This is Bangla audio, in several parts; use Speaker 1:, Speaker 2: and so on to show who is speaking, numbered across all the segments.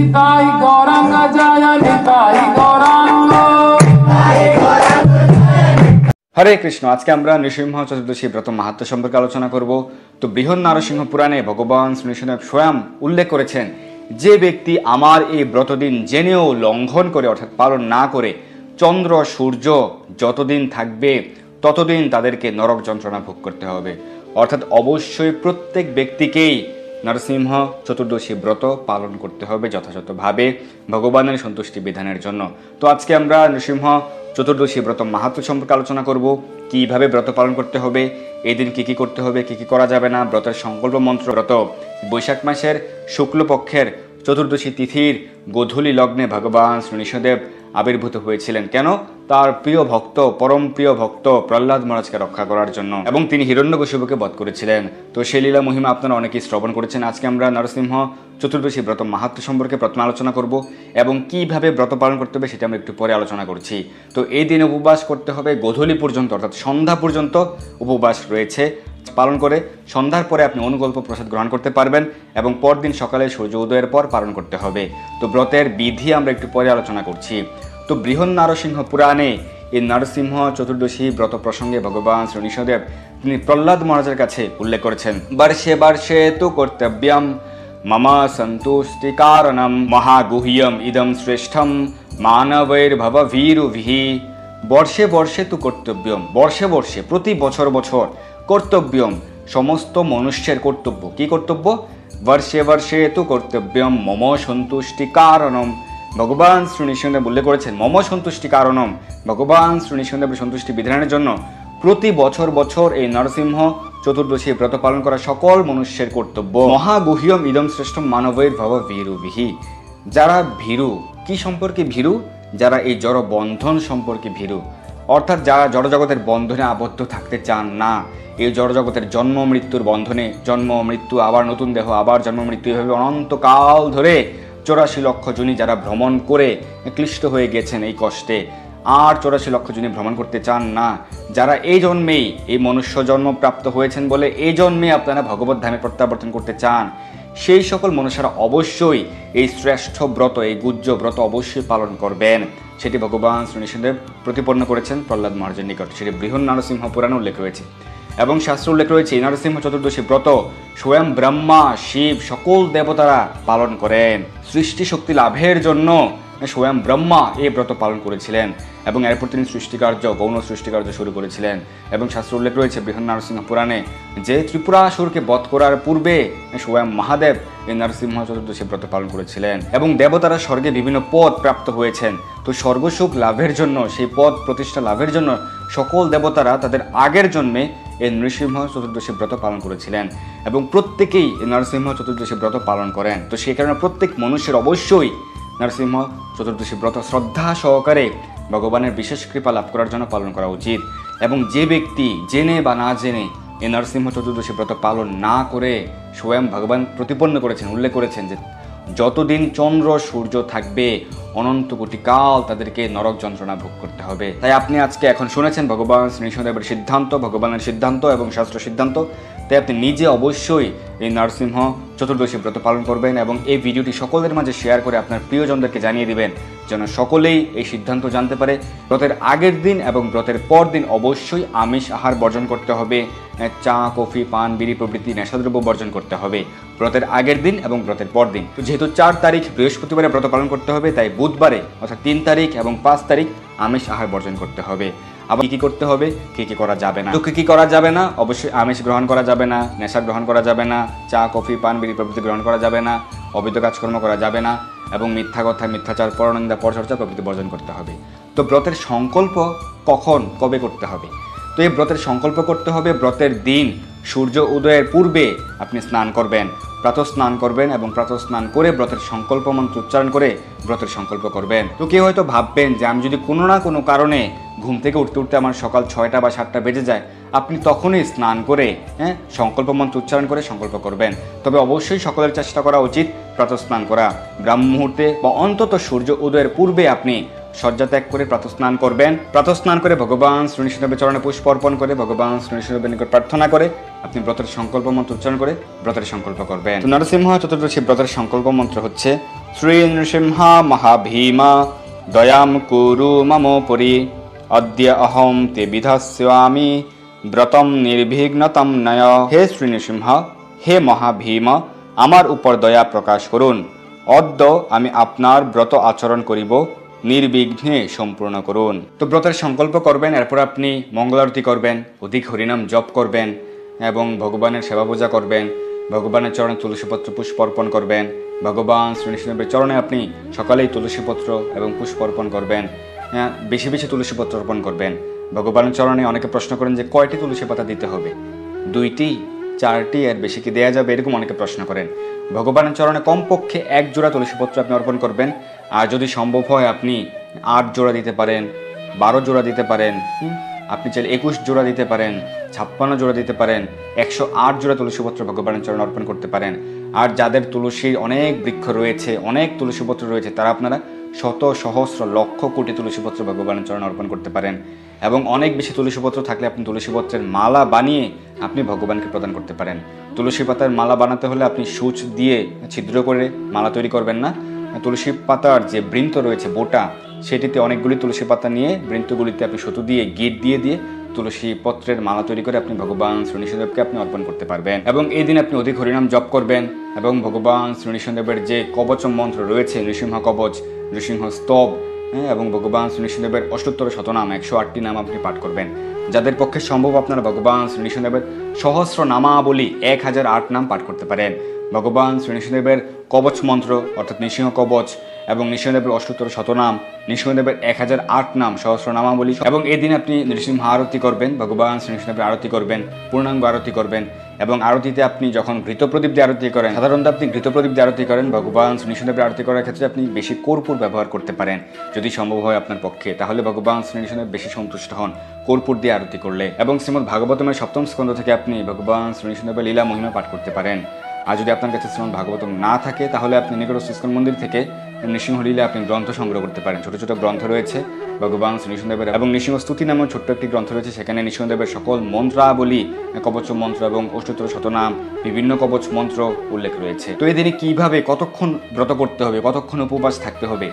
Speaker 1: নিতাই গৌরাঙ্গ জয় নিতাই গৌরাঙ্গ।
Speaker 2: হরে কৃষ্ণ। আজকে আমরা নৃসিংহ চতুর্দশী ব্রত মাহাত্ম্য সম্পর্কে আলোচনা করব। তো বৃহৎ নারসিংহ পুরাণে ভগবান শ্রীনৃসিংহদেব স্বয়ং উল্লেখ করেছেন, যে ব্যক্তি আমার এই ব্রতদিন জেনেও লঙ্ঘন করে অর্থাৎ পালন না করে চন্দ্র সূর্য যতদিন থাকবে ততদিন তাদেরকে নরক যন্ত্রণা ভোগ করতে হবে। অর্থাৎ অবশ্যই প্রত্যেক ব্যক্তিকেই নরসিংহ চতুর্দশী ব্রত পালন করতে হবে যথাযথভাবে ভগবানের সন্তুষ্টি বিধানের জন্য। তো আজকে আমরা নৃসিংহ চতুর্দশী ব্রত মাহাত্ম্য সম্পর্কে আলোচনা করব, কিভাবে ব্রত পালন করতে হবে, এই দিন কী কী করতে হবে, কী কী করা যাবে না। ব্রতের সংকল্প মন্ত্র। ব্রত বৈশাখ মাসের শুক্লপক্ষের চতুর্দশী তিথির গোধূলি লগ্নে ভগবান শ্রীনৃসিংহদেব আবির্ভূত হয়েছিলেন। কেন? তার প্রিয় ভক্ত, পরম প্রিয় ভক্ত প্রহ্লাদ মহারাজকে রক্ষা করার জন্য, এবং তিনি হিরণ্যকশিপুকে বধ করেছিলেন। তো সেই লীলা মহিমা আপনারা অনেকেই শ্রবণ করেছেন। আজকে আমরা নরসিংহ চতুর্দশী ব্রত মাহাত্ম্য সম্পর্কে প্রথমে আলোচনা করব, এবং কিভাবে ব্রত পালন করতে হবে সেটা আমরা একটু পরে আলোচনা করছি। তো এই দিন উপবাস করতে হবে গোধূলি পর্যন্ত, অর্থাৎ সন্ধ্যা পর্যন্ত উপবাস রয়েছে। পালন করে সন্ধ্যার পরে আপনি অনুকল্প প্রসাদ গ্রহণ করতে পারবেন, এবং পরদিন সকালে সূর্য উদয়ের পর পালন করতে হবে। তো ব্রতের বিধি আমরা একটু পরে আলোচনা করছি। তো বৃহৎ নারসিংহ পুরাণে এই নরসিংহ চতুর্দশী ব্রত প্রসঙ্গে ভগবান শ্রীনৃসিংহদেব তিনি প্রহ্লাদ মহারাজের কাছে উল্লেখ করেছেন, বর্ষে বর্ষে তু কর্তব্যম মম সন্তুষ্টি কারণম মহাগুহ্যম ইদম শ্রেষ্ঠম মানবৈর্ভব ভীরুভি। বর্ষে বর্ষে তু কর্তব্যম, বর্ষে বর্ষে প্রতি বছর বছর, কর্তব্যম সমস্ত মনুষ্যের কর্তব্য। কি কর্তব্য? বর্ষে বর্ষে তু কর্তব্যম মম সন্তুষ্টি কারণম। ভগবান শ্রীনৃসিংহদেব উল্লেখ করেছেন মম সন্তুষ্টি কারণম, ভগবান শ্রীনৃসিংহদেবের সন্তুষ্টি বিধানের জন্য প্রতি বছর বছর এই নরসিংহ চতুর্দশী ব্রত পালন করা সকল মনুষ্যের কর্তব্য। মহাগুহ্যম ইদম শ্রেষ্ঠম মানবৈর ভব ভীরুবিহি। যারা ভীরু, কি সম্পর্কে ভীরু? যারা এই জড় বন্ধন সম্পর্কে ভীরু, অর্থাৎ যারা জড়জগতের বন্ধনে আবদ্ধ থাকতে চান না। এই জড়জগতের জন্ম মৃত্যুর বন্ধনে, জন্ম মৃত্যু আবার নতুন দেহ আবার জন্ম মৃত্যু, এভাবে অনন্তকাল ধরে 84 লক্ষ জনি যারা ভ্রমণ করে ক্লিষ্ট হয়ে গেছেন এই কষ্টে, আর 84 লক্ষ জনি ভ্রমণ করতে চান না, যারা এই জন্মেই এই মনুষ্য জন্ম প্রাপ্ত হয়েছেন বলে এই জন্মে আপনারা ভগবত ধামে প্রত্যাবর্তন করতে চান, সেই সকল মনুষ্যরা অবশ্যই এই শ্রেষ্ঠ ব্রত, এই গুহ্য ব্রত অবশ্যই পালন করবেন। সেটি ভগবান শ্রীনৃসিংহদেব প্রতিপন্ন করেছেন প্রহ্লাদ মহারাজের নিকট। সেটি বৃহৎ নারসিংহ পুরাণে উল্লেখ রয়েছে, এবং শাস্ত্র উল্লেখ রয়েছে এই নরসিংহ চতুর্দশী ব্রত স্বয়ং ব্রহ্মা, শিব, সকল দেবতারা পালন করেন। সৃষ্টি শক্তি লাভের জন্য স্বয়ং ব্রহ্মা এই ব্রত পালন করেছিলেন, এবং এরপর তিনি সৃষ্টিকার্য, গৌণ সৃষ্টিকার্য শুরু করেছিলেন। এবং শাস্ত্র উল্লেখ রয়েছে বৃহৎ নারসিংহ পুরাণে যে ত্রিপুরাসুরকে বধ করার পূর্বে স্বয়ং মহাদেব এই নরসিংহ চতুর্দশী ব্রত পালন করেছিলেন, এবং দেবতারা স্বর্গে বিভিন্ন পদ প্রাপ্ত হয়েছেন। তো স্বর্গসুখ লাভের জন্য, সেই পদ প্রতিষ্ঠা লাভের জন্য সকল দেবতারা তাদের আগের জন্মে এই নৃসিংহ চতুর্দশী ব্রত পালন করেছিলেন, এবং প্রত্যেকেই এই নরসিংহ চতুর্দশী ব্রত পালন করেন। তো সেই কারণে প্রত্যেক মনুষ্যের অবশ্যই নরসিংহ চতুর্দশী ব্রত শ্রদ্ধা সহকারে ভগবানের বিশেষ কৃপা লাভ করার জন্য পালন করা উচিত। এবং যে ব্যক্তি জেনে বা না জেনে এই নরসিংহ চতুর্দশী ব্রত পালন না করে, স্বয়ং ভগবান প্রতিপন্ন করেছেন, উল্লেখ করেছেন যে যতদিন চন্দ্র সূর্য থাকবে অনন্ত কোটি কাল তাদেরকে নরক যন্ত্রণা ভোগ করতে হবে। তাই আপনি আজকে এখন শুনেছেন ভগবান শ্রীনৃসিংহদেবের সিদ্ধান্ত, ভগবানের সিদ্ধান্ত এবং শাস্ত্র সিদ্ধান্ত। তাই আপনি নিজে অবশ্যই এই নরসিংহ চতুর্দশী ব্রত পালন করবেন, এবং এই ভিডিওটি সকলের মাঝে শেয়ার করে আপনার প্রিয়জনদেরকে জানিয়ে দিবেন, যেন সকলেই এই সিদ্ধান্ত জানতে পারে। ব্রতের আগের দিন এবং ব্রতের পর দিন অবশ্যই আমিষ আহার বর্জন করতে হবে, চা, কফি, পান, বিড়ি প্রভৃতি নেশাদ্রব্য বর্জন করতে হবে ব্রতের আগের দিন এবং ব্রতের পর দিন। তো যেহেতু 4 তারিখ বৃহস্পতিবারে ব্রত পালন করতে হবে, তাই বুধবারে অর্থাৎ 3 তারিখ এবং 5 তারিখ আমিষ আহার বর্জন করতে হবে। আবার কি করতে হবে, কি করা যাবে না? তো কি করা যাবে না? অবশ্যই আমিষ গ্রহণ করা যাবে না, নেশা গ্রহণ করা যাবে না, চা, কফি, পান, বিড়ি প্রভৃতি গ্রহণ করা যাবে না, অবৈধ কাজকর্ম করা যাবে না, এবং মিথ্যা কথা, মিথ্যাচার, পরনিন্দা, পরচর্চা প্রভৃতি বর্জন করতে হবে। তো ব্রতের সংকল্প কবে করতে হবে? তো এই ব্রতের সংকল্প করতে হবে ব্রতের দিন সূর্য উদয়ের পূর্বে আপনি স্নান করবেন, প্রাতঃ স্নান করবেন, এবং প্রাতঃ স্নান করে ব্রতের সংকল্প মন্ত্র উচ্চারণ করে ব্রতের সংকল্প করবেন। তো কেউ হয়তো ভাববেন যে আমি যদি কোনো না কোনো কারণে ঘুম থেকে উঠতে উঠতে আমার সকাল 6টা বা 7টা বেজে যায়, আপনি তখনই স্নান করে সংকল্প মন্ত্র উচ্চারণ করে সংকল্প করবেন। তবে অবশ্যই সকলের চেষ্টা করা উচিত প্রাতঃ স্নান করা, ব্রাহ্ম মুহূর্তে বা অন্তত সূর্য উদয়ের পূর্বে আপনি শয্যা ত্যাগ করে প্রাতঃস্নান করবেন। প্রাতঃস্নান করে ভগবান শ্রী নৃসিংহদেবের চরণে পুষ্প অর্পণ করে ভগবান শ্রী নৃসিংহদেবের নিকট প্রার্থনা করে আপনি ব্রতের সংকল্প মন্ত্র উচ্চারণ করে ব্রতের সংকল্প করবেন। তো নরসিংহ চতুর্দশী ব্রতের সংকল্প মন্ত্র হচ্ছে শ্রী নৃসিংহ মহাভীমা দয়াম কুরু মমোপরি অদ্য অহম তে বিধাস্যামি ব্রতম নির্বিঘ্নতম নয়। হে শ্রী নৃসিংহ, হে মহাভীম, আমার উপর দয়া প্রকাশ করুন। অদ্য আমি আপনার ব্রত আচরণ করিব, নির্বিঘ্নে সম্পূর্ণ করুন। তো ব্রতের সংকল্প করবেন, এরপর আপনি মঙ্গলারতি করবেন, অধিক হরিনাম জপ করবেন এবং ভগবানের সেবা পূজা করবেন। ভগবানের চরণে তুলসীপত্র পুষ্প অর্পণ করবেন। ভগবান শ্রী নৃসিংহদেবের চরণে আপনি সকালেই তুলসীপত্র এবং পুষ্প অর্পণ করবেন। বেশি বেশি তুলসীপত্র অর্পণ করবেন। ভগবানের চরণে অনেকে প্রশ্ন করেন যে কয়টি তুলসী পাতা দিতে হবে, 2টি, 4টি, এর বেশি কি দেয়া যাবে, এরকম অনেকে প্রশ্ন করেন। ভগবানের চরণে কমপক্ষে 1 জোড়া তুলসীপত্র আপনি অর্পণ করবেন। আর যদি সম্ভব হয় আপনি 8 জোড়া দিতে পারেন, 12 জোড়া দিতে পারেন, আপনি চাইলে 21 জোড়া দিতে পারেন, 56 জোড়া দিতে পারেন, 108 জোড়া তুলসীপত্র ভগবানের চরণে অর্পণ করতে পারেন। আর যাদের তুলসীর অনেক বৃক্ষ রয়েছে, অনেক তুলসীপত্র রয়েছে, তারা আপনারা শত সহস্র লক্ষ কোটি তুলসীপত্র ভগবানের চরণে অর্পণ করতে পারেন। এবং অনেক বেশি তুলসীপত্র থাকলে আপনি তুলসীপত্রের মালা বানিয়ে আপনি ভগবানকে প্রদান করতে পারেন। তুলসী পাতার মালা বানাতে হলে আপনি সূচ দিয়ে ছিদ্র করে মালা তৈরি করবেন না। তুলসী পাতার যে বৃন্ত রয়েছে, বোটা, সেটিতে অনেকগুলি তুলসী পাতা নিয়ে বৃন্তগুলিতে আপনি সুতো দিয়ে গিট দিয়ে তুলসী পত্রের মালা তৈরি করে আপনি ভগবান শ্রী নৃসিংহদেবকে আপনি অর্পণ করতে পারবেন। এবং এই দিন আপনি অধিক হরিনাম জপ করবেন এবং ভগবান শ্রী নৃসিংহদেবের যে কবচ মন্ত্র রয়েছে, নৃসিংহ কবচ, নৃসিংহ স্তব এবং ভগবান শ্রী নৃসিংহদেবের অষ্টোত্তর শতনাম 108টি নাম আপনি পাঠ করবেন। যাদের পক্ষে সম্ভব আপনারা ভগবান শ্রী নৃসিংহদেবের সহস্র নামাবলী 1008 নাম পাঠ করতে পারেন। ভগবান শ্রী নৃসিংহদেবের কবচ মন্ত্র অর্থাৎ নৃসিংহ কবচ এবং নৃসিংহদেবের অষ্টোত্তর শতনাম, নৃসিংহদেবের 1008 নাম সহস্র নামাবলী। এবং এই দিন আপনি নৃসিংহ আরতি করবেন, ভগবান শ্রী নৃসিংহদেবের আরতি করবেন, পূর্ণাঙ্গ আরতি করবেন। এবং আরতিতে আপনি যখন ঘৃতপ্রদীপ দিয়ে আরতি করেন, সাধারণত আপনি ঘৃতপ্রদীপ দিয়ে আরতি করেন, ভগবান শ্রী নৃসিংহদেবের আরতি করার ক্ষেত্রে আপনি বেশি কর্পূর ব্যবহার করতে পারেন যদি সম্ভব হয় আপনার পক্ষে, তাহলে ভগবান শ্রী নৃসিংহদেব বেশি সন্তুষ্ট হন কর্পূর দিয়ে আরতি করলে। এবং শ্রীমদ্ ভাগবতমের 7ম স্কন্ধ থেকে আপনি ভগবান শ্রী নৃসিংহদেবের লীলা মহিমা পাঠ করতে পারেন। আর যদি আপনার কাছে শ্রীমদ্ ভাগবতম না থাকে তাহলে আপনি নিকটস্থ ইস্কন মন্দির থেকে নৃসিংহলীলা আপনি গ্রন্থ সংগ্রহ করতে পারেন। ছোট ছোট গ্রন্থ রয়েছে ভগবান শ্রী নৃসিংহদেবের, এবং নৃসিংহ স্তুতি নামেও ছোট্ট একটি গ্রন্থ রয়েছে, সেখানে নৃসিংহদেবের সকল মন্ত্রাবলী, কবচ মন্ত্র এবং অষ্টোত্তর শতনাম, বিভিন্ন কবচ মন্ত্র উল্লেখ রয়েছে। তো এই দিনে কিভাবে কতক্ষণ ব্রত করতে হবে, কতক্ষণ উপবাস থাকতে হবে?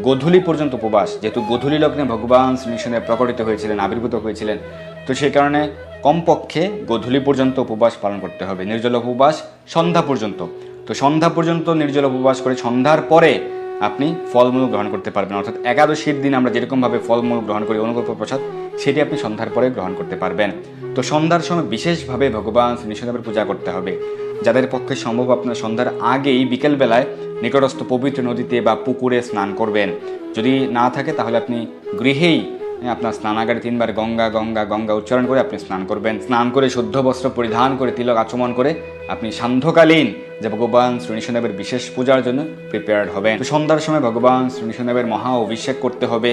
Speaker 2: গোধূলি পর্যন্ত উপবাস, যেহেতু গোধূলি লগ্নে ভগবান শ্রী নৃসিংহদেব প্রকটিত হয়েছিলেন, আবির্ভূত হয়েছিলেন, তো সেই কারণে কমপক্ষে গোধূলি পর্যন্ত উপবাস পালন করতে হবে। নির্জল উপবাস সন্ধ্যা পর্যন্ত। তো সন্ধ্যা পর্যন্ত নির্জল উপবাস করে সন্ধ্যার পরে আপনি ফলমূল গ্রহণ করতে পারবেন। অর্থাৎ একাদশীর দিন আমরা যেরকমভাবে ফলমূল গ্রহণ করি, অনুকল্প প্রসাদ, সেটি আপনি সন্ধ্যার পরে গ্রহণ করতে পারবেন। তো সন্ধ্যার সময় বিশেষভাবে ভগবান শ্রী নৃসিংহদেবের পূজা করতে হবে। যাদের পক্ষে সম্ভব আপনার সন্ধ্যার আগেই বিকেলবেলায় নিকটস্থ পবিত্র নদীতে বা পুকুরে স্নান করবেন। যদি না থাকে তাহলে আপনি গৃহেই আপনার স্নানাগারে 3 বার গঙ্গা গঙ্গা গঙ্গা উচ্চারণ করে আপনি স্নান করবেন। স্নান করে শুদ্ধ বস্ত্র পরিধান করে তিলক আচমন করে আপনি সান্ধ্যকালীন যে ভগবান শ্রী নৃসিংহদেবের বিশেষ পূজার জন্য প্রিপেয়ার্ড হবেন। তো সন্ধ্যার সময় ভগবান শ্রী নৃসিংহদেবের মহা অভিষেক করতে হবে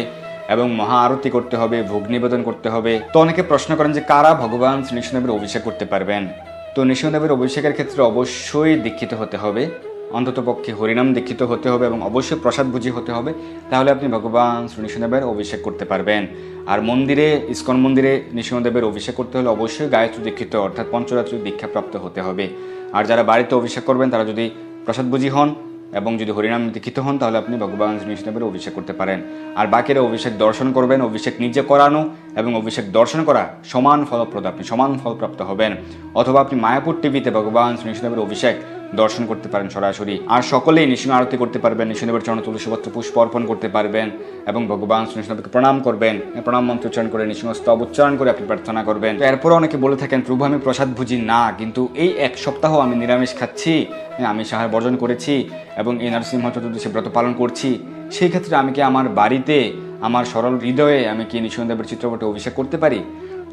Speaker 2: এবং মহা আরতি করতে হবে, ভোগ নিবেদন করতে হবে। তো অনেকে প্রশ্ন করেন যে কারা ভগবান শ্রী নৃসিংহদেবের অভিষেক করতে পারবেন? তো নৃসিংহদেবের অভিষেকের ক্ষেত্রে অবশ্যই দীক্ষিত হতে হবে, অন্ততপক্ষে হরিনাম দীক্ষিত হতে হবে এবং অবশ্যই প্রসাদভোজী হতে হবে, তাহলে আপনি ভগবান শ্রী নৃসিংহদেবের অভিষেক করতে পারবেন। আর মন্দিরে, ইস্কন মন্দিরে নৃসিংহদেবের অভিষেক করতে হলে অবশ্যই গায়ত্রী দীক্ষিত অর্থাৎ পঞ্চরাত্রি দীক্ষাপ্রাপ্ত হতে হবে। আর যারা বাড়িতে অভিষেক করবেন তারা যদি প্রসাদভোজী হন এবং যদি হরিনাম দীক্ষিত হন তাহলে আপনি ভগবান শ্রী নৃসিংহদেবের অভিষেক করতে পারেন। আর বাকিরা অভিষেক দর্শন করবেন। অভিষেক নিজে করানো এবং অভিষেক দর্শন করা সমান ফলপ্রদ, আপনি সমান ফলপ্রাপ্ত হবেন। অথবা আপনি মায়াপুর টিভিতে ভগবান শ্রী নৃসিংহদেবের অভিষেক দর্শন করতে পারেন সরাসরি। আর সকলেই নৃসিংহ আরতি করতে পারবেন, নৃসিংহদেবের চরণে তুলসীপত্র পুষ্প অর্পণ করতে পারবেন এবং ভগবান শ্রী নৃসিংহদেবকে প্রণাম করবেন। প্রণাম মন্ত্র উচ্চারণ করে, নৃসিংহ স্তব উচ্চারণ করে আপনি প্রার্থনা করবেন। তো এরপরও অনেকে বলে থাকেন, প্রভু আমি প্রসাদভোজী না, কিন্তু এই 1 সপ্তাহ আমি নিরামিষ খাচ্ছি, আমি আহার বর্জন করেছি এবং এই নরসিংহ চতুর্দশী ব্রত পালন করছি, সেই ক্ষেত্রে আমি কি আমার বাড়িতে আমার সরল হৃদয়ে আমি কি নৃসিংহদেবের চিত্রপটে অভিষেক করতে পারি?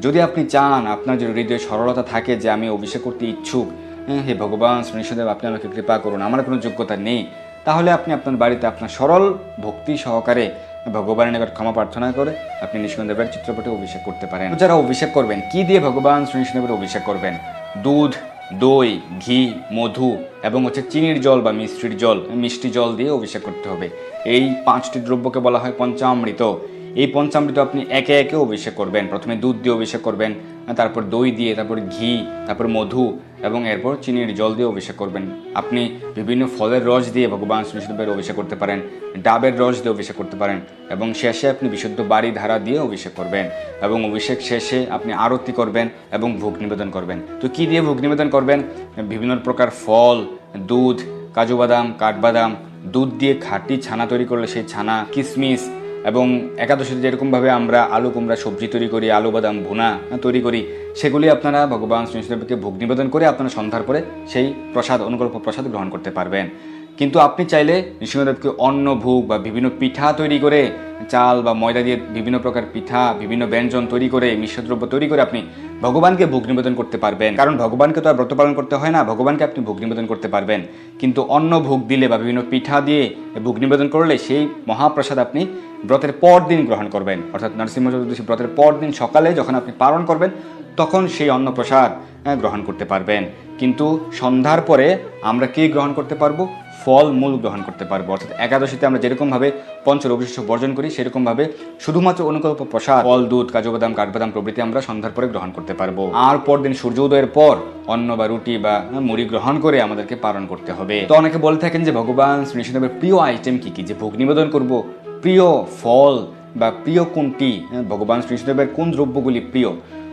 Speaker 2: যদি আপনি চান, আপনার যদি হৃদয়ে সরলতা থাকে যে আমি অভিষেক করতে ইচ্ছুক, হে ভগবান শ্রী নৃসিংহদেব আপনি আমাকে কৃপা করুন, আমার কোনো যোগ্যতা নেই, তাহলে আপনি আপনার বাড়িতে আপনার সরল ভক্তি সহকারে ভগবানের নিকট ক্ষমা প্রার্থনা করে আপনি নৃসিংহদেবের চিত্রপটে অভিষেক করতে পারেন। যারা অভিষেক করবেন, কি দিয়ে ভগবান শ্রী নৃসিংহদেবের অভিষেক করবেন? দুধ, দই, ঘি, মধু এবং হচ্ছে চিনির জল বা মিষ্টি জল দিয়ে অভিষেক করতে হবে। এই 5টি দ্রব্যকে বলা হয় পঞ্চামৃত। এই পঞ্চামৃত আপনি একে একে অভিষেক করবেন। প্রথমে দুধ দিয়ে অভিষেক করবেন, তারপর দই দিয়ে, তারপর ঘি, তারপর মধু এবং এরপর চিনির জল দিয়ে অভিষেক করবেন। আপনি বিভিন্ন ফলের রস দিয়ে ভগবান শ্রীকৃষ্ণের অভিষেক করতে পারেন, ডাবের রস দিয়ে অভিষেক করতে পারেন এবং শেষে আপনি বিশুদ্ধ বাড়ি ধারা দিয়ে অভিষেক করবেন এবং অভিষেক শেষে আপনি আরতি করবেন এবং ভোগ নিবেদন করবেন। তো কি দিয়ে ভোগ নিবেদন করবেন? বিভিন্ন প্রকার ফল, দুধ, কাজু বাদাম, কাঠবাদাম, দুধ দিয়ে খাঁটি ছানা তৈরি করলে সেই ছানা, কিশমিশ এবং একাদশীতে যেরকমভাবে আমরা আলু কুমড়া সবজি তৈরি করি, আলু বাদাম ভুনা তৈরি করি, সেগুলি আপনারা ভগবান শ্রীকৃষ্ণকে ভোগ নিবেদন করে আপনারা সন্ধ্যার পরে সেই প্রসাদ, অনুকল্প প্রসাদ গ্রহণ করতে পারবেন। কিন্তু আপনি চাইলে নৃসিংহদেবকে অন্ন ভোগ বা বিভিন্ন পিঠা তৈরি করে, চাল বা ময়দা দিয়ে বিভিন্ন প্রকার পিঠা, বিভিন্ন ব্যঞ্জন তৈরি করে, মিশ্রদ্রব্য তৈরি করে আপনি ভগবানকে ভোগ নিবেদন করতে পারবেন। কারণ ভগবানকে তো আর ব্রত পালন করতে হয় না, ভগবানকে আপনি ভোগ নিবেদন করতে পারবেন। কিন্তু অন্ন ভোগ দিলে বা বিভিন্ন পিঠা দিয়ে ভোগ নিবেদন করলে সেই মহাপ্রসাদ আপনি ব্রতের পর দিন গ্রহণ করবেন। অর্থাৎ নরসিংহ চতুর্দশী ব্রতের পর দিন সকালে যখন আপনি পালন করবেন তখন সেই অন্নপ্রসাদ গ্রহণ করতে পারবেন। কিন্তু সন্ধ্যার পরে আমরা কি গ্রহণ করতে পারবো? ফল মূল গ্রহণ করতে পারবো। অর্থাৎ একাদশীতে আমরা যেরকমভাবে পঞ্চরবিশ্ব বর্জন করি সেরকমভাবে শুধুমাত্র অনুকল্প প্রসাদ, ফল, দুধ, কাজু বাদাম, কাঠবাদাম প্রভৃতি আমরা সন্ধ্যার পরে গ্রহণ করতে পারবো। আর পরদিন সূর্য উদয়ের পর অন্ন বা রুটি বা মুড়ি গ্রহণ করে আমাদেরকে পালন করতে হবে। তো অনেকে বলে থাকেন যে ভগবান শ্রীকৃষ্ণের প্রিয় আইটেম কি কি, যে ভোগ নিবেদন করব, প্রিয় ফল বা প্রিয় কোনটি, ভগবান শ্রীকৃষ্ণের কোন দ্রব্যগুলি প্রিয়।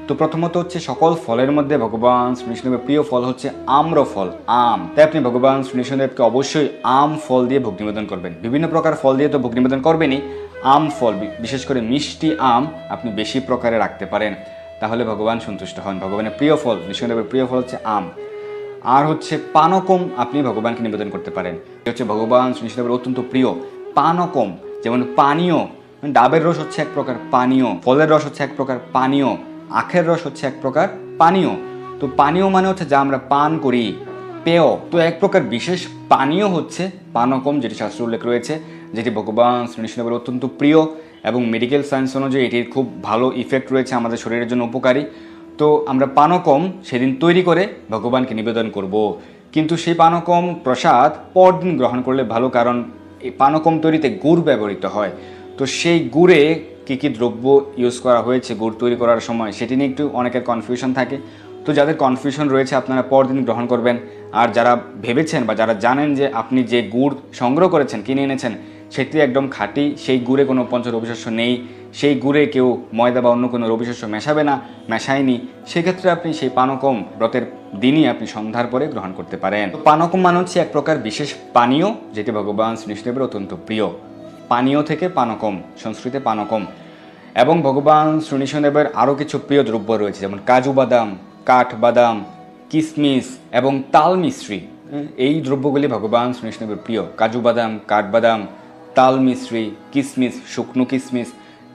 Speaker 2: তো প্রথমত হচ্ছে সকল ফলের মধ্যে ভগবান শ্রীকৃষ্ণের প্রিয় ফল হচ্ছে আম্রফল, আম। তাই আপনি ভগবান শ্রীকৃষ্ণদেবকে অবশ্যই আম ফল দিয়ে ভোগ নিবেদন করবেন। বিভিন্ন প্রকার ফল দিয়ে তো ভোগ নিবেদন করবেনই, আম ফল, বিশেষ করে মিষ্টি আম আপনি বেশি প্রকারে রাখতে পারেন, তাহলে ভগবান সন্তুষ্ট হন। ভগবানের প্রিয় ফল, নৃসিংহদেবের প্রিয় ফল হচ্ছে আম। আর হচ্ছে পানকম আপনি ভগবানকে নিবেদন করতে পারেন। এটা হচ্ছে ভগবান শ্রীকৃষ্ণদেবের অত্যন্ত প্রিয় পানকম, যেমন পানীয়। ডাবের রস হচ্ছে এক প্রকার পানীয়, ফলের রস হচ্ছে এক প্রকার পানীয়, আখের রস হচ্ছে এক প্রকার পানীয়। তো পানীয় মানে হচ্ছে যা আমরা পান করি, পেয়। তো এক প্রকার বিশেষ পানীয় হচ্ছে পানকম, যেটি শাস্ত্রে উল্লেখ রয়েছে, যেটি ভগবান শ্রীকৃষ্ণের অত্যন্ত প্রিয় এবং মেডিকেল সায়েন্স অনুযায়ী এটির খুব ভালো ইফেক্ট রয়েছে, আমাদের শরীরের জন্য উপকারী। তো আমরা পানকম সেদিন তৈরি করে ভগবানকে নিবেদন করব। কিন্তু সেই পানকম প্রসাদ পরদিন গ্রহণ করলে ভালো, কারণ এই পানকম তৈরিতে গুড় ব্যবহৃত হয়। তো সেই গুড়ে কী কী দ্রব্য ইউজ করা হয়েছে গুড় তৈরি করার সময়, সেটি নিয়ে একটু অনেকের কনফিউশন থাকে। তো যাদের কনফিউশন রয়েছে আপনারা পরদিন গ্রহণ করবেন। আর যারা ভেবেছেন বা যারা জানেন যে আপনি যে গুড় সংগ্রহ করেছেন, কিনে এনেছেন, সেটি একদম খাঁটি, সেই গুড়ে কোনো পঞ্চরবিশস্য নেই, সেই গুড়ে কেউ ময়দা বা অন্য কোনো রবিশস্য মেশাবে না, মেশায়নি, সেক্ষেত্রে আপনি সেই পানকম ব্রতের দিনই আপনি সন্ধ্যার পরে গ্রহণ করতে পারেন। তো পানকম মানে হচ্ছে এক প্রকার বিশেষ পানীয়, যেটি ভগবান শ্রীকৃষ্ণের অত্যন্ত প্রিয়। পানীয় থেকে পানকম, সংস্কৃতে পানকম। এবং ভগবান শ্রীকৃষ্ণদেবের আরও কিছু প্রিয় দ্রব্য রয়েছে, যেমন কাজু বাদাম, কাঠবাদাম, কিশমিশ এবং তাল মিশ্রি। এই দ্রব্যগুলি ভগবান শ্রীকৃষ্ণদেবের প্রিয়। কাজু বাদাম, কাঠবাদাম, তাল মিশ্রি, কিশমিশ, শুকনো কিশমিশ,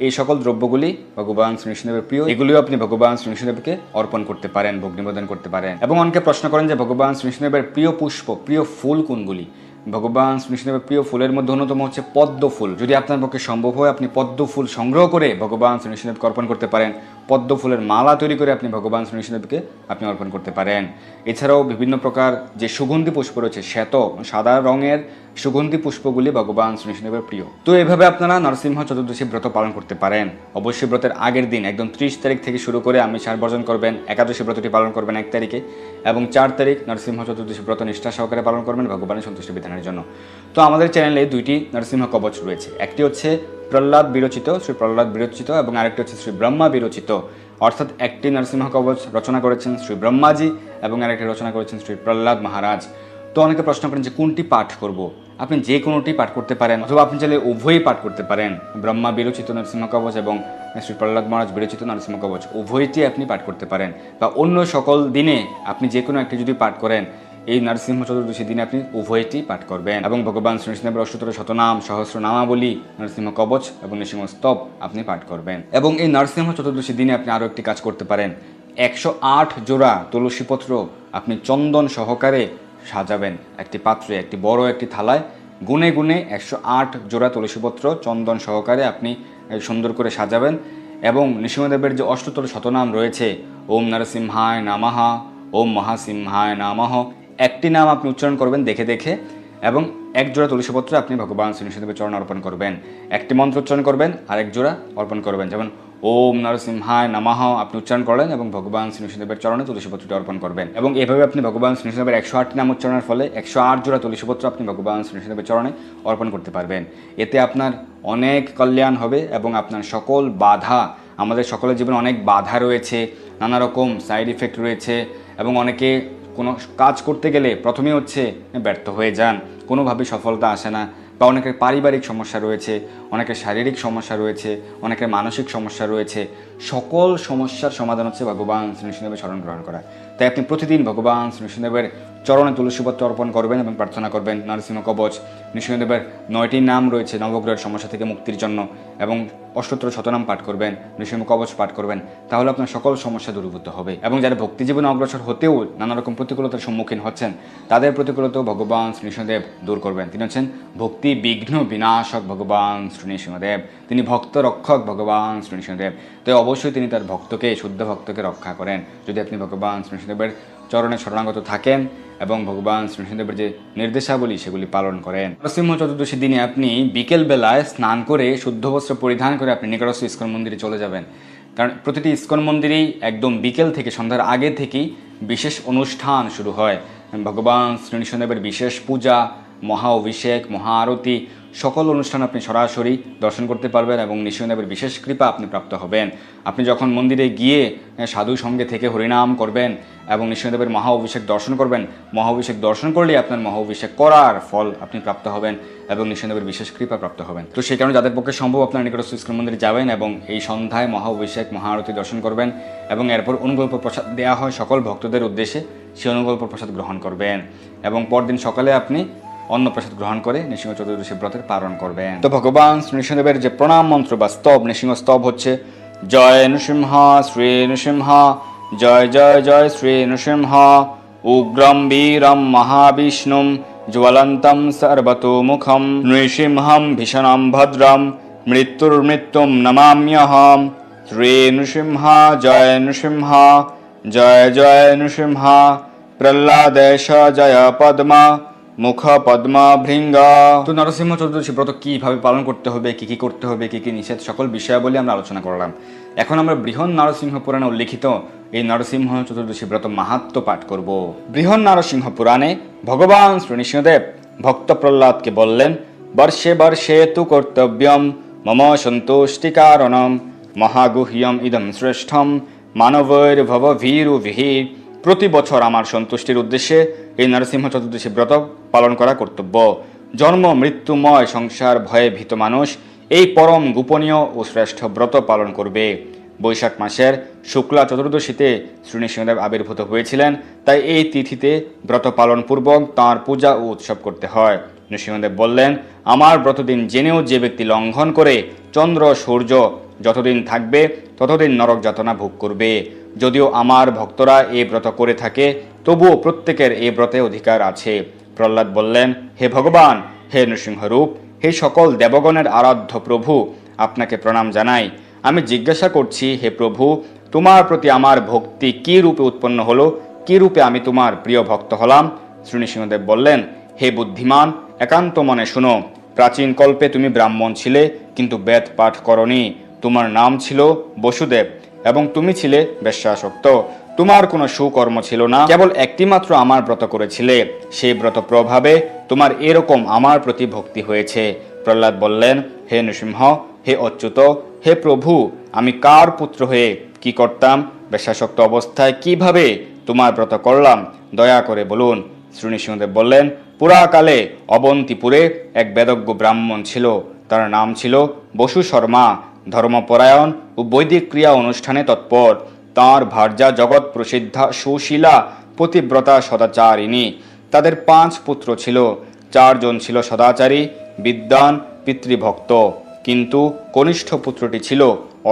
Speaker 2: এই সকল দ্রব্যগুলি ভগবান শ্রীকৃষ্ণদেবের প্রিয়। এগুলিও আপনি ভগবান শ্রীকৃষ্ণদেবকে অর্পণ করতে পারেন, ভোগ নিবেদন করতে পারেন। এবং অনেকে প্রশ্ন করেন যে ভগবান শ্রীকৃষ্ণদেবের প্রিয় পুষ্প, প্রিয় ফুল কোনগুলি। ভগবান শ্রীকৃষ্ণদেবের প্রিয় ফুলের মধ্যে অন্যতম হচ্ছে পদ্ম ফুল। যদি আপনার পক্ষে সম্ভব হয় আপনি পদ্ম ফুল সংগ্রহ করে ভগবান শ্রীকৃষ্ণদেবকে অর্পণ করতে পারেন। পদ্ম ফুলের মালা তৈরি করে আপনি ভগবান শ্রীকৃষ্ণদেবকে আপনি অর্পণ করতে পারেন। এছাড়াও বিভিন্ন প্রকার যে সুগন্ধি পুষ্প রয়েছে, শ্বেত সাদা রঙের সুগন্ধি পুষ্পগুলি ভগবান শ্রীকৃষ্ণদেবের প্রিয়। তো এভাবে আপনারা নরসিংহ চতুর্দশী ব্রত পালন করতে পারেন। অবশ্যই ব্রতের আগের দিন একদম 30 তারিখ থেকে শুরু করে আমিষ বর্জন করবেন। একাদশী ব্রতটি পালন করবেন 1 তারিখে এবং 4 তারিখ নরসিংহ চতুর্দশী ব্রত নিষ্ঠা সহকারে পালন করবেন ভগবানের সন্তুষ্টি বিধানের জন্য। তো আমাদের চ্যানেলে 2টি নরসিংহ কবচ রয়েছে। একটি হচ্ছে প্রহ্লাদ বিরচিত, শ্রী প্রহ্লাদ বিরচিত, এবং আরেকটি হচ্ছে শ্রী ব্রহ্মা বিরচিত। অর্থাৎ একটি নরসিংহ কবচ রচনা করেছেন শ্রী ব্রহ্মাজি এবং আরেকটি রচনা করেছেন শ্রী প্রহ্লাদ মহারাজ। তো অনেকে প্রশ্ন করেন যে কোনটি পাঠ করব। আপনি যে কোনোটি পাঠ করতে পারেন, অথবা আপনি চাইলে উভয়ই পাঠ করতে পারেন। ব্রহ্মা বিরচিত নরসিংহ কবচ এবং শ্রী প্রহ্লাদ মহারাজ বিরচিত নরসিংহ কবচ উভয়টি আপনি পাঠ করতে পারেন। বা অন্য সকল দিনে আপনি যে কোনো একটি যদি পাঠ করেন, এই নরসিংহ চতুর্দশী দিনে আপনি উভয়টি পাঠ করবেন এবং ভগবান শ্রীকৃষ্ণের অষ্টতর শতনাম, সহস্র নামাবলী, নরসিংহ কবচ এবং নরসিংহ স্তব আপনি পাঠ করবেন। এবং এই নরসিংহ চতুর্দশী দিনে আপনি আরও একটি কাজ করতে পারেন। 108 জোড়া তুলসীপত্র আপনি চন্দন সহকারে সাজাবেন একটি পাত্রে, একটি বড় একটি থালায় গুনে গুনে 108 জোড়া তুলসীপত্র চন্দন সহকারে আপনি সুন্দর করে সাজাবেন। এবং নৃসিংহদেবের যে অষ্টতর শতনাম রয়েছে, ওম নরসিংহায় নমঃ, ওম মহাসিংহায় নমঃ একটি নাম আপনি উচ্চারণ করবেন দেখে দেখে, এবং এক জোড়া তুলসীপত্র আপনি ভগবান শ্রী নৃসিংহদেবের চরণে অর্পণ করবেন। একটি মন্ত্র উচ্চারণ করবেন আর এক জোড়া অর্পণ করবেন, যেমন ওম নরসিংহায় নমঃ আপনি উচ্চারণ করলেন এবং ভগবান শ্রী নৃসিংহদেবের চরণে তুলসীপত্রটি অর্পণ করবেন। এবং এভাবে আপনি ভগবান শ্রী নৃসিংহদেবের 108টি নাম উচ্চারণের ফলে 108 জোড়া তুলসীপত্র আপনি ভগবান শ্রী নৃসিংহদেবের চরণে অর্পণ করতে পারবেন। এতে আপনার অনেক কল্যাণ হবে এবং আপনার সকল বাধা, আমাদের সকলের জীবনে অনেক বাধা রয়েছে, নানা রকম সাইড ইফেক্ট রয়েছে এবং অনেকে কোনো কাজ করতে গেলে প্রথমে হচ্ছে ব্যর্থ হয়ে যান, কোনোভাবেই সফলতা আসে না, বা অনেকের পারিবারিক সমস্যা রয়েছে, অনেকের শারীরিক সমস্যা রয়েছে, অনেকের মানসিক সমস্যা রয়েছে। সকল সমস্যার সমাধান হচ্ছে ভগবান শ্রী নৃসিংহদেবের শরণ গ্রহণ করা। তাই আপনি প্রতিদিন ভগবান শ্রী নৃসিংহদেবের চরণে তুলসীপত্র অর্পণ করবেন এবং প্রার্থনা করবেন নরসিংহ কবচ। নৃসিংহদেবের 9টি নাম রয়েছে নবগ্রহের সমস্যা থেকে মুক্তির জন্য, এবং অষ্টোত্তর শতনাম পাঠ করবেন, নৃসিংহ কবচ পাঠ করবেন, তাহলে আপনার সকল সমস্যা দূরীভূত হবে। এবং যারা ভক্তি জীবনে অগ্রসর হতেও নানা রকম প্রতিকূলতার সম্মুখীন হচ্ছেন, তাদের প্রতিকূলতাও ভগবান শ্রী নৃসিংহদেব দূর করবেন। তিনি হচ্ছেন ভক্তি বিঘ্ন বিনাশক ভগবান শ্রী নৃসিংহদেব, তিনি ভক্ত রক্ষক ভগবান শ্রী নৃসিংহদেব। তাই অবশ্যই তিনি তার ভক্তকে, শুদ্ধ ভক্তকে রক্ষা করেন যদি আপনি ভগবান শ্রী নৃসিংহদেবের চরণে শরণাগত থাকেন এবং ভগবান শ্রী নৃসিংহদেবের যে নির্দেশাবলী সেগুলি পালন করেন। নরসিংহ চতুর্দশী দিনে আপনি বিকেল বেলায় স্নান করে শুদ্ধ বস্ত্র পরিধান করে আপনি নিকটস্থ ইস্কন মন্দিরে চলে যাবেন, কারণ প্রতিটি ইস্কন মন্দিরেই একদম বিকেল থেকে সন্ধ্যার আগে থেকেই বিশেষ অনুষ্ঠান শুরু হয়। ভগবান শ্রী নৃসিংহদেবের বিশেষ পূজা, মহা অভিষেক, মহা আরতি, সকল অনুষ্ঠান আপনি সরাসরি দর্শন করতে পারবেন এবং নৃসিংহদেবের বিশেষ কৃপা আপনি প্রাপ্ত হবেন। আপনি যখন মন্দিরে গিয়ে সাধু সঙ্গে থেকে হরিনাম করবেন এবং নৃসিংহদেবের মহা অভিষেক দর্শন করবেন, মহা অভিষেক দর্শন করলে আপনার মহা অভিষেক করার ফল আপনি প্রাপ্ত হবেন এবং নৃসিংহদেবের বিশেষ কৃপা প্রাপ্ত হবেন। তো সেই কারণে যাদের পক্ষে সম্ভব আপনার নিকটস্থ ইস্কন মন্দিরে যাবেন এবং এই সন্ধ্যায় মহা অভিষেক, মহা আরতি দর্শন করবেন এবং এরপর অনুকল্প প্রসাদ দেওয়া হয় সকল ভক্তদের উদ্দেশ্যে, সেই অনুকল্প প্রসাদ গ্রহণ করবেন এবং পরদিন সকালে আপনি অন্ন প্রসাদ গ্রহণ করে নৃসিংহ চতুর্দশী ব্রতের পালন করবেন। তো ভগবান শ্রী নৃসিংহদেবের যে প্রণাম মন্ত্র বা স্তব, নৃসিংহ স্তব হচ্ছে জয় নৃসিংহ শ্রী নৃসিংহ, জয় জয় জয় শ্রী নৃসিংহ, উগ্রম বীরম মহাবিষ্ণুম জ্বলন্তম সর্বতোমুখম, নৃসিংহম ভীষণম ভদ্রম মৃত্যুর্মৃত্যুম নমাম্যহম, শ্রী নৃসিংহ জয় নৃসিংহ, জয় জয় নৃসিংহ, প্রহ্লাদেশ জয় পদ্মা মুখ পদ্মা ভৃঙ্গ। তো নরসিংহ চতুর্দশী ব্রত কিভাবে পালন করতে হবে, কি কি করতে হবে, কি কি নিষেধ, সকল বিষয়াবলী আমরা আলোচনা করলাম। এখন আমরা বৃহৎ নরসিংহ পুরাণে উল্লিখিত এই নরসিংহ চতুর্দশী ব্রত মাহাত্ম্য পাঠ করব। বৃহৎ নরসিংহ পুরাণে ভগবান শ্রী নৃসিংহদেব ভক্ত প্রহ্লাদকে বললেন, বর্ষে বর্ষে তু কর্তব্যম মম সন্তুষ্টিকারণম মহাগুহ্যম ইদম শ্রেষ্ঠম মানবৈর ভব ভীরু ভিহির। প্রতি বছর আমার সন্তুষ্টির উদ্দেশ্যে এই নরসিংহ চতুর্দশী ব্রত পালন করা কর্তব্য। জন্ম মৃত্যুময় সংসার ভয়ে ভীত মানুষ এই পরম গোপনীয় ও শ্রেষ্ঠ ব্রত পালন করবে। বৈশাখ মাসের শুক্লা চতুর্দশীতে শ্রী নৃসিংহদেব আবির্ভূত হয়েছিলেন, তাই এই তিথিতে ব্রত পালন পূর্বক তাঁর পূজা ও উৎসব করতে হয়। নৃসিংহদেব বললেন, আমার ব্রতদিন জেনেও যে ব্যক্তি লঙ্ঘন করে চন্দ্র সূর্য যতদিন থাকবে ততদিন নরক যাতনা ভোগ করবে। যদিও আমার ভক্তরা এই ব্রত করে থাকে, তবুও প্রত্যেকের এই ব্রতে অধিকার আছে। প্রহ্লাদ বললেন, হে ভগবান, হে নৃসিংহরূপ, হে সকল দেবগণের আরাধ্য প্রভু, আপনাকে প্রণাম জানাই। আমি জিজ্ঞাসা করছি, হে প্রভু, তোমার প্রতি আমার ভক্তি কি রূপে উৎপন্ন হলো, কি রূপে আমি তোমার প্রিয় ভক্ত হলাম? শ্রী নৃসিংহদেব বললেন, হে বুদ্ধিমান, একান্ত মনে শুনো। প্রাচীন কল্পে তুমি ব্রাহ্মণ ছিলে, কিন্তু বেদ পাঠ করনি। তোমার নাম ছিল বসুদেব এবং তুমি ছিলে বেশ্যাসক্ত। তোমার কোনো সুকর্ম ছিল না, কেবল একটি মাত্র আমার ব্রত করেছিলে। সেই ব্রত প্রভাবে তোমার এরকম আমার প্রতি ভক্তি হয়েছে। প্রহ্লাদ বললেন, হে নৃসিংহ, হে অচ্যুত, হে প্রভু, আমি কার পুত্র হয়ে কি করতাম? বেশ্যাসক্ত অবস্থায় কিভাবে তোমার ব্রত করলাম? দয়া করে বলুন। শ্রী নৃসিংহদেব বললেন, পুরাকালে অবন্তিপুরে এক বেদজ্ঞ ব্রাহ্মণ ছিল, তার নাম ছিল বসু শর্মা। ধর্মপরায়ণ ও বৈদিক ক্রিয়া অনুষ্ঠানে তৎপর। তাঁর ভার্যা জগৎ প্রসিদ্ধা সুশীলা পতিব্রতা সদাচারিণী। তাদের 5 পুত্র ছিল। 4 জন ছিল সদাচারী, বিদ্বান, পিতৃভক্ত, কিন্তু কনিষ্ঠ পুত্রটি ছিল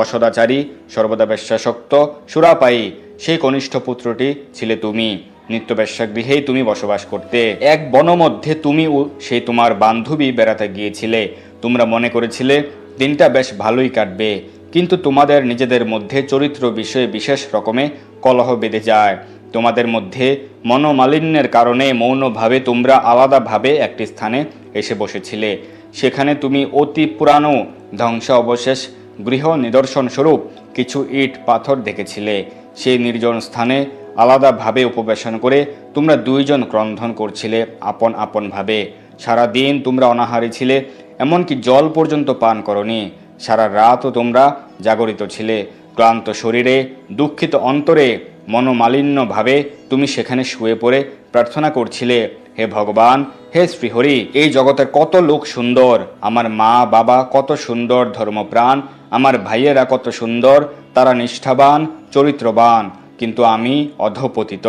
Speaker 2: অসদাচারী, সর্বদা বেশ্যাসক্ত, সুরাপায়ী। সেই কনিষ্ঠ পুত্রটি ছিলে তুমি। নিত্য বেশ্যাগৃহেই তুমি বসবাস করতে। এক বনমধ্যে তুমি ও সেই তোমার বান্ধবী বেড়াতে গিয়েছিলে। তোমরা মনে করেছিলে দিনটা বেশ ভালোই কাটবে, কিন্তু তোমাদের নিজেদের মধ্যে চরিত্র বিষয়ে বিশেষ রকমে কলহ বেঁধে যায়। তোমাদের মধ্যে মনোমালিন্যের কারণে মৌনভাবে তোমরা আলাদাভাবে একটি স্থানে এসে বসেছিলে। সেখানে তুমি অতি পুরানো ধ্বংস অবশেষ গৃহ নিদর্শন স্বরূপ কিছু ইট পাথর দেখেছিলে। সেই নির্জন স্থানে আলাদাভাবে উপবেশন করে তোমরা দুইজন ক্রন্ধন করছিলে আপন আপনভাবে। সারাদিন তোমরা অনাহারী ছিলে, এমনকি জল পর্যন্ত পান করনি। সারা রাতও তোমরা জাগরিত ছিলে। ক্লান্ত শরীরে, দুঃখিত অন্তরে, মনোমালিন্যভাবে তুমি সেখানে শুয়ে পড়ে প্রার্থনা করছিলে, হে ভগবান, হে শ্রীহরি, এই জগতের কত লোক সুন্দর, আমার মা বাবা কত সুন্দর ধর্মপ্রাণ, আমার ভাইয়েরা কত সুন্দর, তারা নিষ্ঠাবান চরিত্রবান, কিন্তু আমি অধপতিত,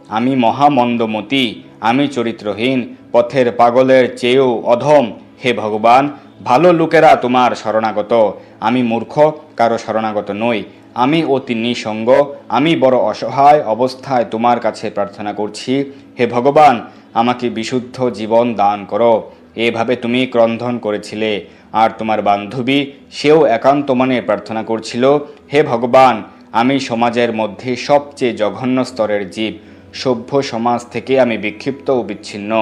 Speaker 2: আমি মহামন্দমতি, আমি চরিত্রহীন, পথের পাগলের চেয়েও অধম। হে ভগবান, ভালো লোকেরা তোমার শরণাগত, আমি মূর্খ কারো শরণাগত নই, আমি অতি নিঃসঙ্গ, আমি বড় অসহায় অবস্থায় তোমার কাছে প্রার্থনা করছি। হে ভগবান, আমাকে বিশুদ্ধ জীবন দান করো। এভাবে তুমি ক্রন্ধন করেছিলে। আর তোমার বান্ধবী, সেও একান্ত মনে প্রার্থনা করছিল, হে ভগবান, আমি সমাজের মধ্যে সবচেয়ে জঘন্য স্তরের জীব, সভ্য সমাজ থেকে আমি বিক্ষিপ্ত ও বিচ্ছিন্ন।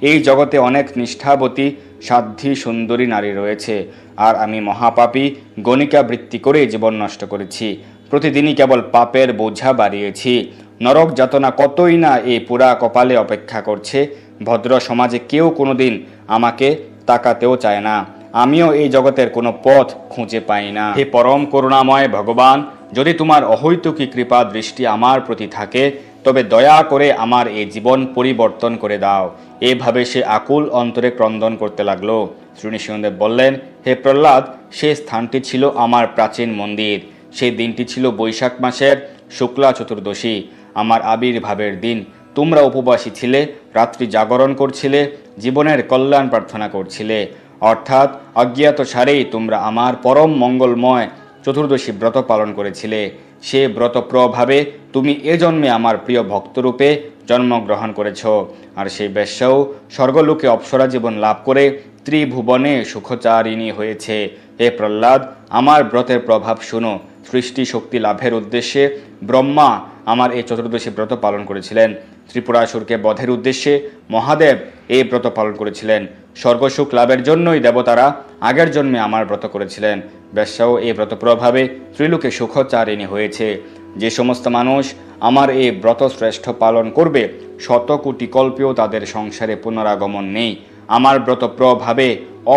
Speaker 2: এই জগতে অনেক নিষ্ঠাবতী সাধ্বী সুন্দরী নারী রয়েছে, আর আমি মহাপাপী গণিকা বৃত্তি করে জীবন নষ্ট করেছি। প্রতিদিনই কেবল পাপের বোঝা বাড়িয়েছি। নরক যাতনা কতই না এই পুরা কপালে অপেক্ষা করছে। ভদ্র সমাজে কেউ কোনোদিন আমাকে তাকাতেও চায় না। আমিও এই জগতের কোনো পথ খুঁজে পাই না। হে পরম করুণাময় ভগবান, যদি তোমার অহৈতুকী কৃপা দৃষ্টি আমার প্রতি থাকে, তবে দয়া করে আমার এই জীবন পরিবর্তন করে দাও। এভাবে সে আকুল অন্তরে ক্রন্দন করতে লাগলো। শ্রী নৃসিংহদেব বললেন, হে প্রহ্লাদ, সেই স্থানটি ছিল আমার প্রাচীন মন্দির। সেই দিনটি ছিল বৈশাখ মাসের শুক্লা চতুর্দশী, আমার আবির্ভাবের দিন। তোমরা উপবাসী ছিলে, রাত্রি জাগরণ করছিলে, জীবনের কল্যাণ প্রার্থনা করছিলে। অর্থাৎ অজ্ঞাত সারেই তোমরা আমার পরম মঙ্গলময় চতুর্দশী ব্রত পালন করেছিলে। সে ব্রত প্রভাবে তুমি এ জন্মে আমার প্রিয় ভক্তরূপে জন্মগ্রহণ করেছ। আর সেই বেশ্যাও স্বর্গলোকে অপ্সরা জীবন লাভ করে ত্রিভুবনে সুখচারিণী হয়েছে। হে প্রহ্লাদ, আমার ব্রতের প্রভাব শুনো। সৃষ্টি শক্তি লাভের উদ্দেশ্যে ব্রহ্মা আমার এই চতুর্দশী ব্রত পালন করেছিলেন। ত্রিপুরাসুরকে বধের উদ্দেশ্যে মহাদেব এই ব্রত পালন করেছিলেন। স্বর্গসুখ লাভের জন্যই দেবতারা আগের জন্মে আমার ব্রত করেছিলেন। বেশ্যাও এই ব্রত প্রভাবে ত্রিলোকে সুখচারিণী হয়েছে। যে সমস্ত মানুষ আমার এই ব্রত শ্রেষ্ঠ পালন করবে, শত কোটি কল্পেও তাদের সংসারে পুনরাগমন নেই। আমার ব্রত প্রভাবে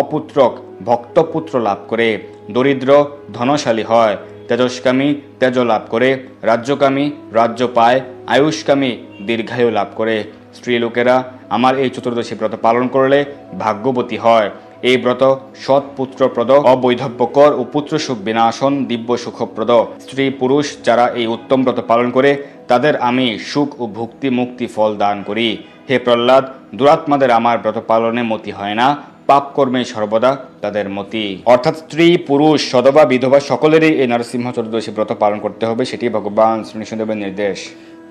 Speaker 2: অপুত্রক ভক্তপুত্র লাভ করে, দরিদ্র ধনশালী হয়, তেজস্কামী তেজ লাভ করে, রাজ্যকামী রাজ্য পায়, আয়ুষ্কামী দীর্ঘায়ু লাভ করে। স্ত্রীলোকেরা আমার এই চতুর্দশী ব্রত পালন করলে ভাগ্যবতী হয়। এই ব্রত সৎপুত্রপ্রদ, অবৈধব্যকর ও পুত্র সুখ বিনাশন, দিব্য সুখপ্রদ। স্ত্রী পুরুষ যারা এই উত্তম ব্রত পালন করে, তাদের আমি সুখ ও ভুক্তি মুক্তি ফল দান করি। হে প্রহ্লাদ, দুরাত্মাদের আমার ব্রত পালনে মতি হয় না, পাপ কর্মে সর্বদা তাদের মতি। অর্থাৎ স্ত্রী পুরুষ সদবা বিধবা সকলেরই এই নরসিংহ চতুর্দশী ব্রত পালন করতে হবে, সেটি ভগবান শ্রী নৃসিংহদেবের নির্দেশ।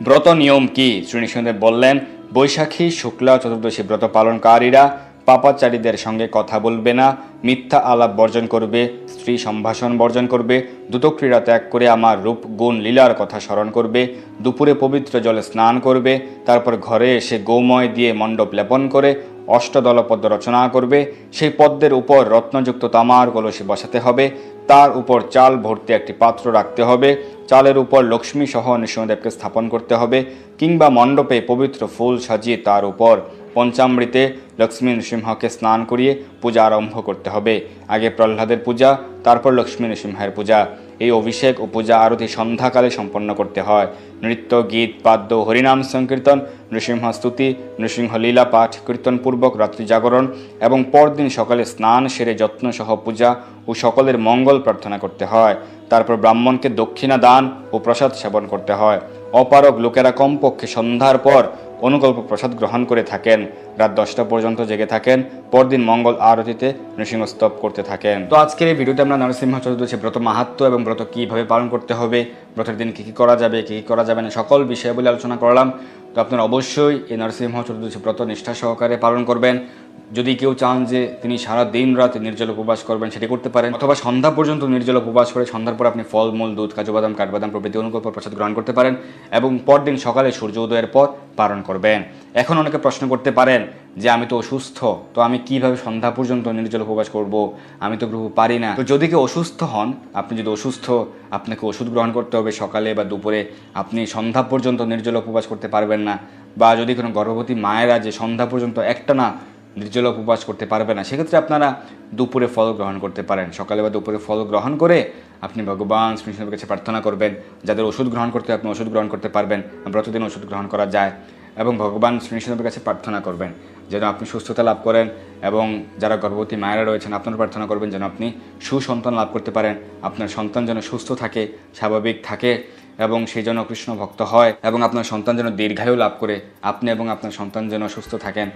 Speaker 2: ব্রত নিয়ম কি? শ্রী নৃসিংহদেব বললেন, বৈশাখী শুক্লা চতুর্দশী ব্রত পালনকারীরা পাপাচারীদের সঙ্গে কথা বলবে না, মিথ্যা আলাপ বর্জন করবে, স্ত্রী সম্ভাষণ বর্জন করবে, দ্রুতক্রীড়া ত্যাগ করে আমার রূপ গুণ লীলার কথা স্মরণ করবে, দুপুরে পবিত্র জলে স্নান করবে, তারপর ঘরে এসে গৌময় দিয়ে মণ্ডপ লেপন করে অষ্টদল পদ্ম রচনা করবে। সেই পদ্মের উপর রত্নযুক্ত তামার কলসি বসাতে হবে, তার উপর চাল ভর্তি একটি পাত্র রাখতে হবে, চালের উপর লক্ষ্মী সহ নৃসিংহদেবকে স্থাপন করতে হবে, কিংবা মণ্ডপে পবিত্র ফুল সাজিয়ে তার উপর পঞ্চামৃতে লক্ষ্মী নৃসিংহকে স্নান করিয়ে পূজা আরম্ভ করতে হবে। আগে প্রহ্লাদের পূজা, তারপর লক্ষ্মী নৃসিংহের পূজা। এই অভিষেক ও পূজা আরতি সন্ধ্যাকালে সম্পন্ন করতে হয়। নৃত্য, গীত, বাদ্য, হরিনাম সংকীর্তন, নৃসিংহ স্তুতি, নৃসিংহ লীলা পাঠ কীর্তনপূর্বক রাত্রি জাগরণ এবং পরদিন সকালে স্নান সেরে যত্নসহ পূজা ও সকলের মঙ্গল প্রার্থনা করতে হয়। তারপর ব্রাহ্মণকে দক্ষিণা দান ও প্রসাদ সেবন করতে হয়। অপারগ লোকেরা কমপক্ষে সন্ধ্যার পর অনুকল্প প্রসাদ গ্রহণ করে থাকেন, রাত 10টা পর্যন্ত জেগে থাকেন, পরদিন মঙ্গল আরতিতে নৃসিংহস্তব করতে থাকেন। তো আজকের এই ভিডিওতে আমরা নরসিংহ চতুর্দশী ব্রত মাহাত্ম্য এবং ব্রত কিভাবে পালন করতে হবে, ব্রতের দিন কী কী করা যাবে, কী কী করা যাবে না, সকল বিষয়াবলী আলোচনা করলাম। তো আপনারা অবশ্যই এই নরসিংহ চতুর্দশী ব্রত নিষ্ঠা সহকারে পালন করবেন। যদি কেউ চান যে তিনি সারা দিন রাত নির্জল উপবাস করবেন, সেটি করতে পারেন, অথবা সন্ধ্যা পর্যন্ত নির্জল উপবাস করে সন্ধ্যার পর আপনি ফল মূল, দুধ, কাজু বাদাম, কাঠবাদাম প্রভৃতি অনুকূল প্রসাদ গ্রহণ করতে পারেন এবং পরদিন সকালে সূর্য উদয়ের পর পালন করবেন। এখন অনেকে প্রশ্ন করতে পারেন যে আমি তো অসুস্থ, তো আমি কিভাবে সন্ধ্যা পর্যন্ত নির্জল উপবাস করব, আমি তো প্রভু পারি না। তো যদি কেউ অসুস্থ হন, আপনি যদি অসুস্থ, আপনাকে ওষুধ গ্রহণ করতে হবে সকালে বা দুপুরে, আপনি সন্ধ্যা পর্যন্ত নির্জল উপবাস করতে পারবেন না, বা যদি কোনো গর্ভবতী মায়েরা যে সন্ধ্যা পর্যন্ত একটানা নির্জল উপবাস করতে পারবে না, সেক্ষেত্রে আপনারা দুপুরে ফল গ্রহণ করতে পারেন। সকালে বা দুপুরে ফল গ্রহণ করে আপনি ভগবান শ্রীকৃষ্ণের কাছে প্রার্থনা করবেন। যাদের ওষুধ গ্রহণ করতে আপনি ওষুধ গ্রহণ করতে পারবেন, প্রতিদিন ওষুধ গ্রহণ করা যায়, এবং ভগবান শ্রীকৃষ্ণের কাছে প্রার্থনা করবেন যেন আপনি সুস্থতা লাভ করেন, এবং যারা গর্ভবতী মায়েরা রয়েছেন আপনারা প্রার্থনা করবেন যেন আপনি সুসন্তান লাভ করতে পারেন, আপনার সন্তান যেন সুস্থ থাকে, স্বাভাবিক থাকে, এবং সেই জন্য কৃষ্ণ ভক্ত হয়, এবং আপনার সন্তান যেন দীর্ঘায়ু লাভ করে, আপনি এবং আপনার সন্তান যেন সুস্থ থাকেন।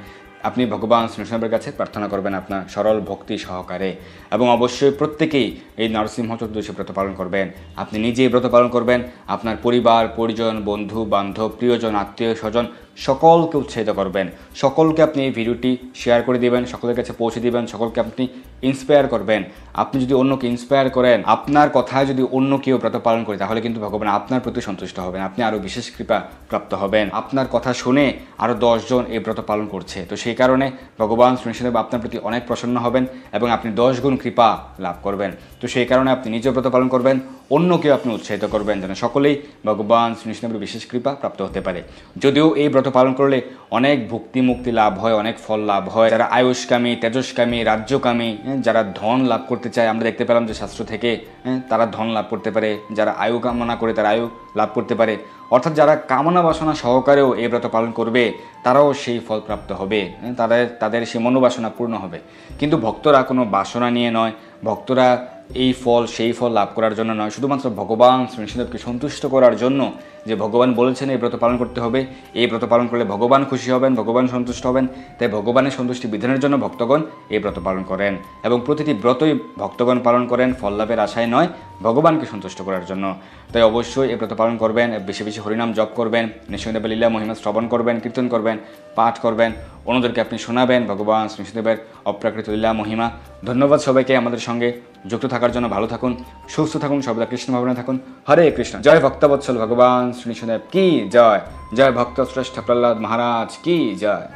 Speaker 2: আপনি ভগবান শ্রীকৃষ্ণের কাছে প্রার্থনা করবেন আপনার সরল ভক্তি সহকারে, এবং অবশ্যই প্রত্যেকেই এই নরসিংহ চতুর্দশী ব্রত পালন করবেন। আপনি নিজেই ব্রত পালন করবেন, আপনার পরিবার, পরিজন, বন্ধু বান্ধব, প্রিয়জন, আত্মীয় স্বজন সকলকে উৎসাহিত করবেন, সকলকে আপনি এই ভিডিওটি শেয়ার করে দিবেন, সকলের কাছে পৌঁছে দিবেন, সকলকে আপনি ইন্সপায়ার করবেন। আপনি যদি অন্যকে ইন্সপায়ার করেন, আপনার কথায় যদি অন্য কেউ ব্রত পালন করে, তাহলে কিন্তু ভগবান আপনার প্রতি সন্তুষ্ট হবেন, আপনি আরও বিশেষ কৃপা প্রাপ্ত হবেন। আপনার কথা শুনে আরও 10 জন এই ব্রত পালন করছে, তো সেই কারণে ভগবান শ্রীকৃষ্ণ আপনার প্রতি অনেক প্রসন্ন হবেন এবং আপনি 10 গুণ কৃপা লাভ করবেন। তো সেই কারণে আপনি নিজে ব্রত পালন করবেন, অন্যকেও আপনি উৎসাহিত করবেন যেন সকলেই ভগবান শ্রীকৃষ্ণের বিশেষ কৃপা প্রাপ্ত হতে পারে। যদিও এই ব্রত পালন করলে অনেক ভক্তি মুক্তি লাভ হয়, অনেক ফল লাভ হয়। যারা আয়ুষ্কামী, তেজস্কামী, রাজ্যকামী, যারা ধন লাভ করতে চায়, আমরা দেখতে পেলাম যে শাস্ত্র থেকে তারা ধন লাভ করতে পারে, যারা আয়ু কামনা করে তারা আয়ু লাভ করতে পারে, অর্থাৎ যারা কামনা বাসনা সহকারেও এই ব্রত পালন করবে তারাও সেই ফল প্রাপ্ত হবে, তাদের সেই মনোবাসনা পূর্ণ হবে। কিন্তু ভক্তরা কোনো বাসনা নিয়ে নয়, ভক্তরা এই ফল সেই ফল লাভ করার জন্য নয়, শুধুমাত্র ভগবান শ্রীকৃষ্ণকে সন্তুষ্ট করার জন্য, যে ভগবান বলেছেন এই ব্রত পালন করতে হবে, এই ব্রত পালন করলে ভগবান খুশি হবেন, ভগবান সন্তুষ্ট হবেন, তাই ভগবানের সন্তুষ্টি বিধানের জন্য ভক্তগণ এই ব্রত পালন করেন, এবং প্রতিটি ব্রতই ভক্তগণ পালন করেন ফল লাভের আশায় নয়, ভগবানকে সন্তুষ্ট করার জন্য। তাই অবশ্যই এই ব্রত পালন করবেন, বেশি বেশি হরিনাম জপ করবেন, নৃসিংহদেবের লীলা মহিমা শ্রবণ করবেন, কীর্তন করবেন, পাঠ করবেন, অন্যদেরকে আপনি শোনাবেন ভগবান শ্রীকৃষ্ণদেবের অপ্রাকৃত লীলা মহিমা। ধন্যবাদ সবাইকে আমাদের সঙ্গে যুক্ত থাকার জন্য। ভালো থাকুন, সুস্থ থাকুন, সর্বদা কৃষ্ণ ভাবনা থাকুন। হরে কৃষ্ণ। জয় ভক্তবৎসল ভগবান শ্রীকৃষ্ণদেব কি জয়, জয় ভক্ত শ্রেষ্ঠ প্রহ্লাদ মহারাজ কি জয়।